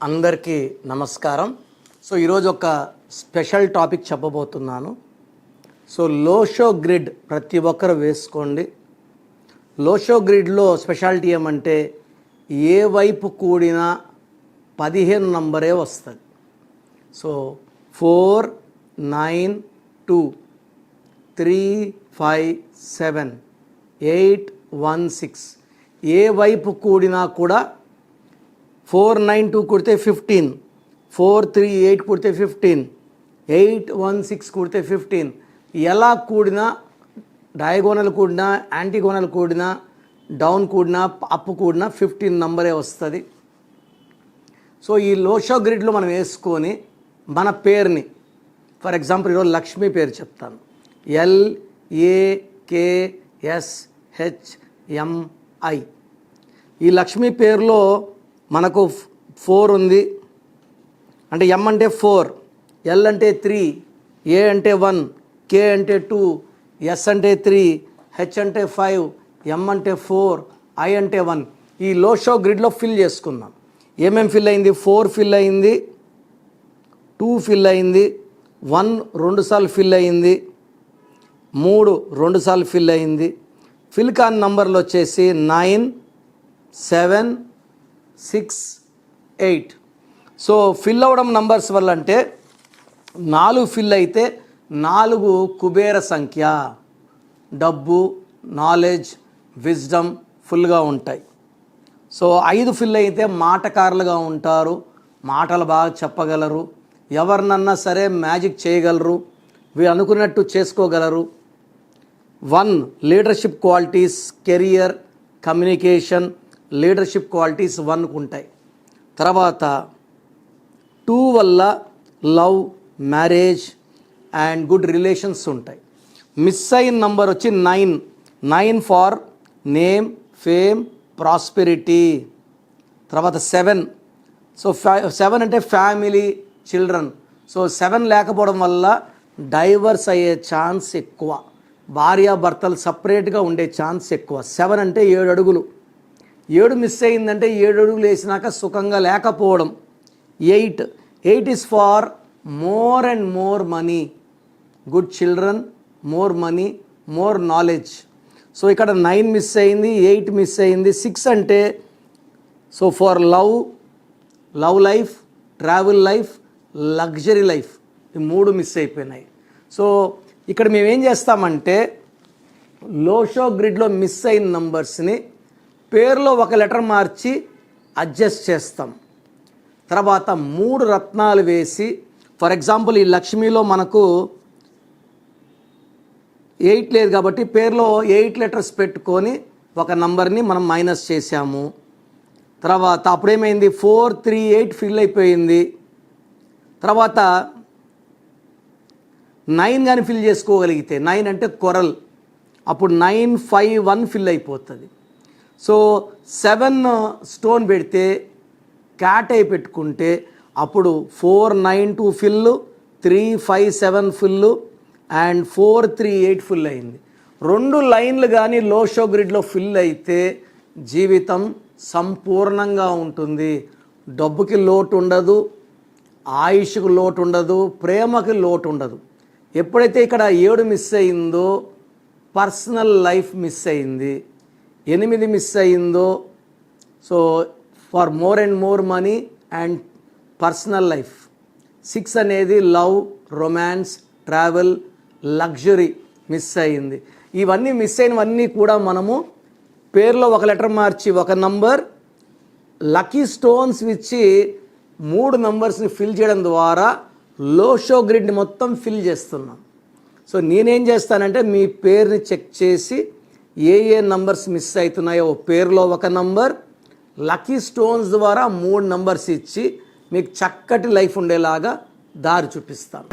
అందరికీ నమస్కారం. సో ఈరోజు ఒక స్పెషల్ టాపిక్ చెప్పబోతున్నాను. సో లోషో గ్రిడ్ ప్రతి ఒక్కరు వేసుకోండి. లోషో గ్రిడ్లో స్పెషాలిటీ ఏమంటే ఏ వైపు కూడినా 15 నంబరే వస్తుంది. సో 4, 9, 2, 3, 5, 7, 8, 1, 6 ఏ వైపు కూడినా కూడా 4, 9, 2 కొడితే 15, 4, 3, 8 కొడితే 15, 8, 1, 6 కొడితే 15. ఎలా కూడినా, డయాగోనల్ కూడినా, యాంటీగోనల్ కూడినా, డౌన్ కూడినా, అప్ కూడినా 15 నంబరే వస్తుంది. సో ఈ లోషో గ్రిడ్లో మనం వేసుకొని మన పేరుని, ఫర్ ఎగ్జాంపుల్ ఈరోజు లక్ష్మి పేరు చెప్తాను. LAKSHMI. ఈ లక్ష్మి పేరులో మనకు 4 ఉంది. అంటే M అంటే 4, L అంటే 3, A అంటే 1, K అంటే 2, S అంటే 3, H అంటే 5, M అంటే 4, I అంటే 1. ఈ లోషో గ్రిడ్లో ఫిల్ చేసుకుందాం. ఏమేమి ఫిల్ అయింది? 4 ఫిల్ అయింది, 2 ఫిల్ అయింది, 1 2 సార్లు ఫిల్ అయింది, 3 2 సార్లు ఫిల్ అయింది. ఫిల్ కాని నంబర్లు వచ్చేసి 9, 7, 6, 8. సో ఫిల్ అవ్వడం నంబర్స్ వల్ల అంటే 4 ఫిల్ అయితే 4 కుబేర సంఖ్య. డబ్బు, నాలెడ్జ్, విజ్డమ్ ఫుల్గా ఉంటాయి. సో 5 ఫిల్ అయితే మాటకారులుగా ఉంటారు, మాటలు బాగా చెప్పగలరు, ఎవరినన్నా సరే మ్యాజిక్ చేయగలరు, వీళ్ళు అనుకున్నట్టు చేసుకోగలరు. 1 leadership qualities, career, communication, leadership qualities 1కు ఉంటాయి. తర్వాత 2 వల్ల love, marriage and good relations ఉంటాయి. మిస్ అయిన నంబర్ వచ్చి 9 ఫార్ నేమ్, ఫేమ్, ప్రాస్పెరిటీ. తర్వాత 7. సో 7 అంటే ఫ్యామిలీ, చిల్డ్రన్. సో 7 లేకపోవడం వల్ల డైవర్స్ అయ్యే ఛాన్స్ ఎక్కువ, భార్యాభర్తలు సపరేట్గా ఉండే ఛాన్స్ ఎక్కువ. 7 అంటే 7 అడుగులు. 7 మిస్ అయిందంటే 7 అడుగులు వేసినాక సుఖంగా లేకపోవడం. 8 is for more and more money, good children, more money, more knowledge. So ఇక్కడ 9 మిస్ అయింది, 8 మిస్ అయింది. 6 అంటే so for love life, travel life, luxury life. ఈ 3 మిస్ అయిపోయినాయి. సో ఇక్కడ మేము ఏం చేస్తామంటే లోషో గ్రిడ్లో మిస్ అయిన నంబర్స్ని పేరులో ఒక లెటర్ మార్చి అడ్జస్ట్ చేస్తాం. తర్వాత 3 రత్నాలు వేసి, ఫర్ ఎగ్జాంపుల్ ఈ లక్ష్మిలో మనకు 8 లేదు కాబట్టి పేరులో 8 లెటర్స్ పెట్టుకొని ఒక నంబర్ని మనం మైనస్ చేసాము. తర్వాత అప్పుడేమైంది? 4, 3, 8 ఫిల్ అయిపోయింది. తర్వాత 9 కానీ ఫిల్ చేసుకోగలిగితే, 9 అంటే కొరల్, అప్పుడు 9, 5, 1 ఫిల్ అయిపోతుంది. సో 7 స్టోన్ పెడితే క్యాట్ అయి పెట్టుకుంటే అప్పుడు 4, 9, 2 ఫిల్, 3, 5, 7 ఫిల్ అండ్ 4, 3, 8 ఫిల్ అయింది. 2 లైన్లు కానీ లోషో గ్రిడ్లో ఫిల్ అయితే జీవితం సంపూర్ణంగా ఉంటుంది. డబ్బుకి లోటు ఉండదు, ఆయుష్కు లోటు ఉండదు, ప్రేమకి లోటు ఉండదు. ఎప్పుడైతే ఇక్కడ 7 మిస్ అయిందో పర్సనల్ లైఫ్ మిస్ అయింది. 8 మిస్ అయిందో so for more and more money and personal life. 6 అనేది love, romance, travel, luxury miss అయింది. ఇవన్నీ మిస్ అయినవన్నీ కూడా మనము పేరులో ఒక లెటర్ మార్చి ఒక నంబర్, లక్కీ స్టోన్స్ ఇచ్చి 3 నంబర్స్ని ఫిల్ చేయడం ద్వారా లోషో గ్రిడ్ని మొత్తం ఫిల్ చేస్తున్నాం. సో నేనేం చేస్తానంటే మీ పేరుని చెక్ చేసి ఏ నంబర్స్ మిస్ అవుతున్నాయో పేరులో ఒక నంబర్, లక్కీ స్టోన్స్ ద్వారా 3 నంబర్స్ ఇచ్చి మీకు చక్కటి లైఫ్ ఉండేలాగా దారి చూపిస్తాను.